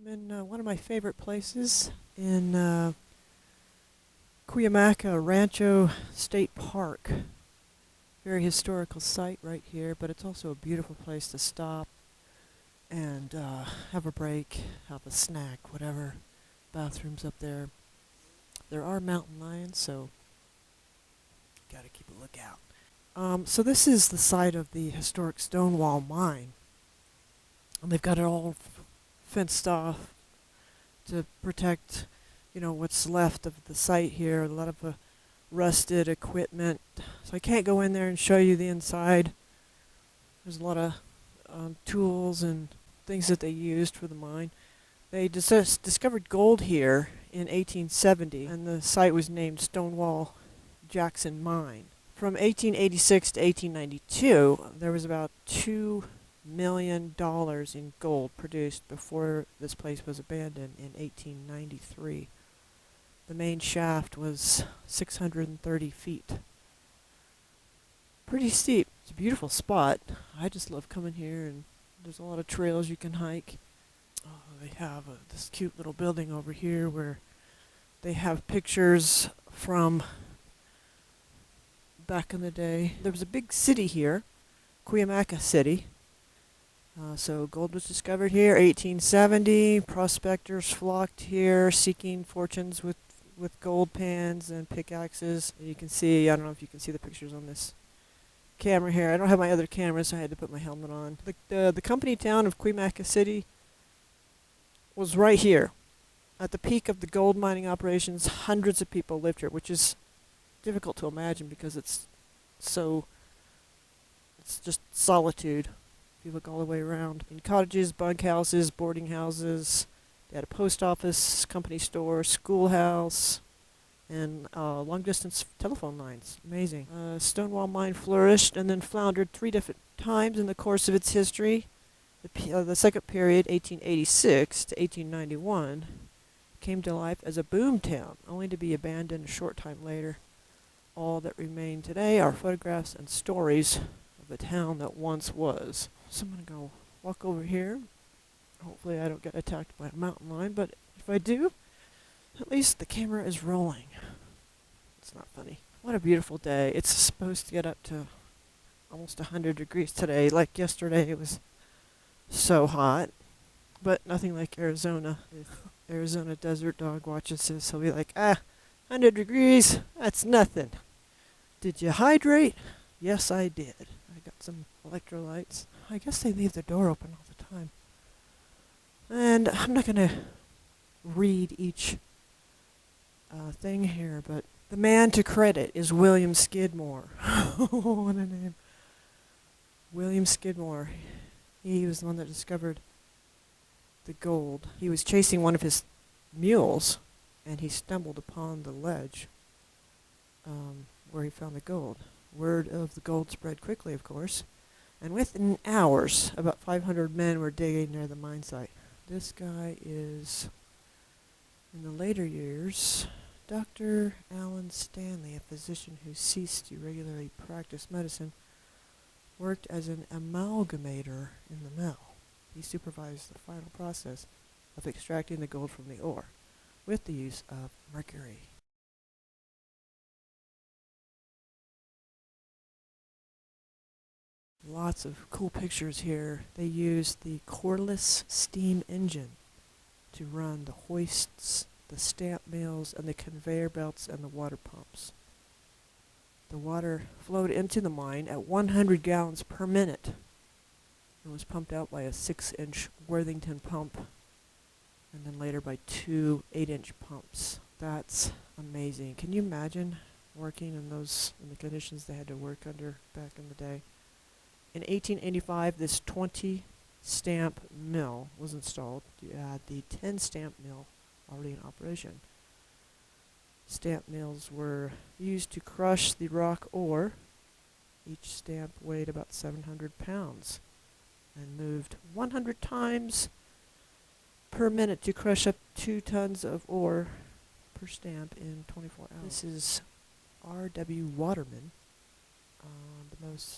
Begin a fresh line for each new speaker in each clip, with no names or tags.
I'm in one of my favorite places in Cuyamaca Rancho State Park. Very historical site right here, but it's also a beautiful place to stop and have a break, have a snack, whatever. Bathrooms up there. There are mountain lions, so gotta keep a lookout. So this is the site of the historic Stonewall Mine, and they've got it all fenced off to protect, what's left of the site here. A lot of rusted equipment. So I can't go in there and show you the inside. There's a lot of tools and things that they used for the mine. They discovered gold here in 1870, and the site was named Stonewall Jackson Mine. From 1886 to 1892, there was about $2 million in gold produced before this place was abandoned in 1893. The main shaft was 630 feet. Pretty steep. It's a beautiful spot. I just love coming here, and there's a lot of trails you can hike. They have this cute little building over here where they have pictures from back in the day. There was a big city here, Cuyamaca City. So gold was discovered here, 1870. Prospectors flocked here, seeking fortunes with gold pans and pickaxes. You can see, I don't know if you can see the pictures on this camera here. I don't have my other camera, so I had to put my helmet on. The company town of Cuyamaca City was right here. At the peak of the gold mining operations, hundreds of people lived here, which is difficult to imagine because it's just solitude. If you look all the way around. In cottages, bunkhouses, boarding houses. They had a post office, company store, schoolhouse, and long-distance telephone lines. Amazing. Stonewall Mine flourished and then floundered 3 different times in the course of its history. The second period, 1886 to 1891, came to life as a boom town, only to be abandoned a short time later. All that remain today are photographs and stories of the town that once was. So I'm going to go walk over here. Hopefully I don't get attacked by a mountain lion, but if I do, at least the camera is rolling. It's not funny. What a beautiful day. It's supposed to get up to almost 100 degrees today. Like yesterday, it was so hot, but nothing like Arizona. If Arizona Desert Dog watches this, he'll be like, 100 degrees, that's nothing. Did you hydrate? Yes, I did. I got some electrolytes. I guess they leave the door open all the time. And I'm not going to read each thing here, but the man to credit is William Skidmore. What a name. William Skidmore. He was the one that discovered the gold. He was chasing one of his mules, and he stumbled upon the ledge where he found the gold. Word of the gold spread quickly, of course, and within hours, about 500 men were digging near the mine site. This guy is, in the later years, Dr. Alan Stanley, a physician who ceased to regularly practice medicine, worked as an amalgamator in the mill. He supervised the final process of extracting the gold from the ore with the use of mercury. Lots of cool pictures here. They used the cordless steam engine to run the hoists, the stamp mills, and the conveyor belts and the water pumps. The water flowed into the mine at 100 gallons per minute and was pumped out by a 6-inch Worthington pump, and then later by 2 8-inch pumps. That's amazing. Can you imagine working in the conditions they had to work under back in the day? In 1885, this 20-stamp mill was installed. You had the 10-stamp mill already in operation. Stamp mills were used to crush the rock ore. Each stamp weighed about 700 pounds and moved 100 times per minute to crush up 2 tons of ore per stamp in 24 hours. This is R.W. Waterman.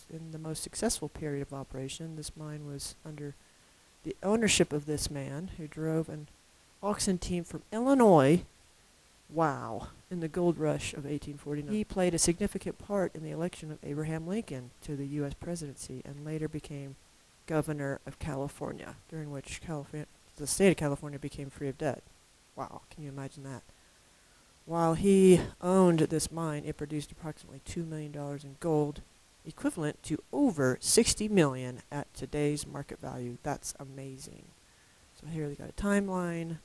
In the most successful period of operation, this mine was under the ownership of this man who drove an oxen team from Illinois, wow, in the gold rush of 1849. He played a significant part in the election of Abraham Lincoln to the U.S. presidency and later became governor of California, during which the state of California became free of debt. Wow, can you imagine that? While he owned this mine, it produced approximately $2 million in gold, equivalent to over $60 million at today's market value. That's amazing. So here they got a timeline,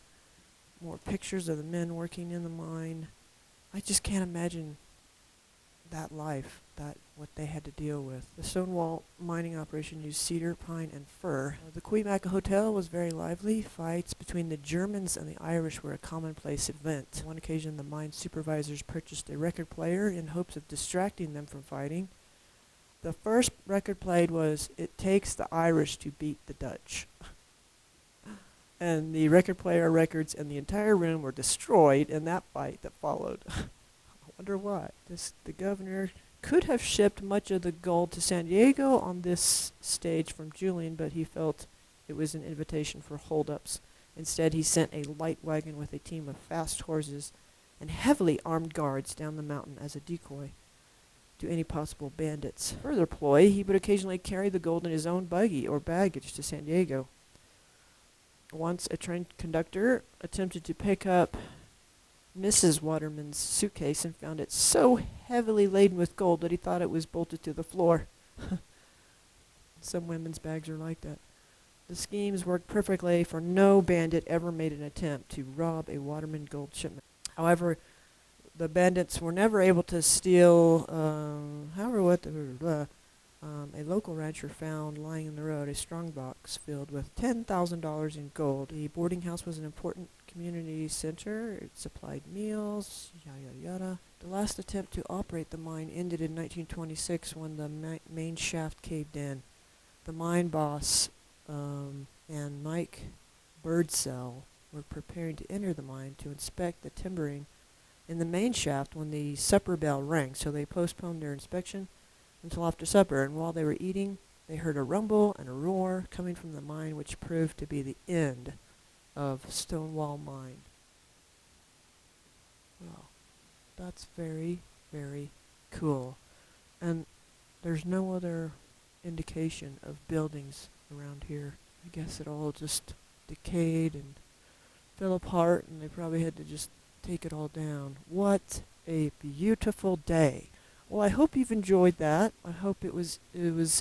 more pictures of the men working in the mine. I just can't imagine that life, what they had to deal with. The Stonewall mining operation used cedar, pine, and fir. The Cuyamaca Hotel was very lively. Fights between the Germans and the Irish were a commonplace event. On one occasion, the mine supervisors purchased a record player in hopes of distracting them from fighting. The first record played was "It Takes the Irish to Beat the Dutch." And the record player records in the entire room were destroyed in that fight that followed. I wonder why. The governor could have shipped much of the gold to San Diego on this stage from Julian, but he felt it was an invitation for holdups. Instead, he sent a light wagon with a team of fast horses and heavily armed guards down the mountain as a decoy to any possible bandits. Further ploy, he would occasionally carry the gold in his own buggy or baggage to San Diego. Once a train conductor attempted to pick up Mrs. Waterman's suitcase and found it so heavily laden with gold that he thought it was bolted to the floor. Some women's bags are like that. The schemes worked perfectly, for no bandit ever made an attempt to rob a Waterman gold shipment. However, the bandits were never able to steal, a local rancher found lying in the road a strong box filled with $10,000 in gold. The boarding house was an important community center. It supplied meals, yada yada. The last attempt to operate the mine ended in 1926 when the main shaft caved in. The mine boss and Mike Birdsell were preparing to enter the mine to inspect the timbering in the main shaft when the supper bell rang, so they postponed their inspection until after supper, and while they were eating, they heard a rumble and a roar coming from the mine, which proved to be the end of Stonewall Mine. Well, that's very, very cool. And there's no other indication of buildings around here. I guess it all just decayed and fell apart, and they probably had to just take it all down. What a beautiful day. Well, I hope you've enjoyed that. I hope it was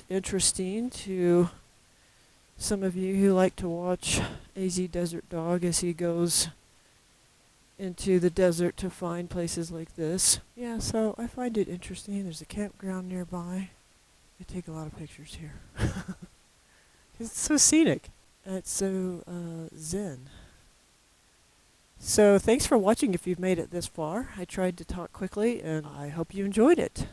interesting to some of you who like to watch AZ Desert Dog as he goes into the desert to find places like this. Yeah, so I find it interesting. There's a campground nearby. I take a lot of pictures here. It's so scenic. It's so zen. So thanks for watching if you've made it this far. I tried to talk quickly, and I hope you enjoyed it.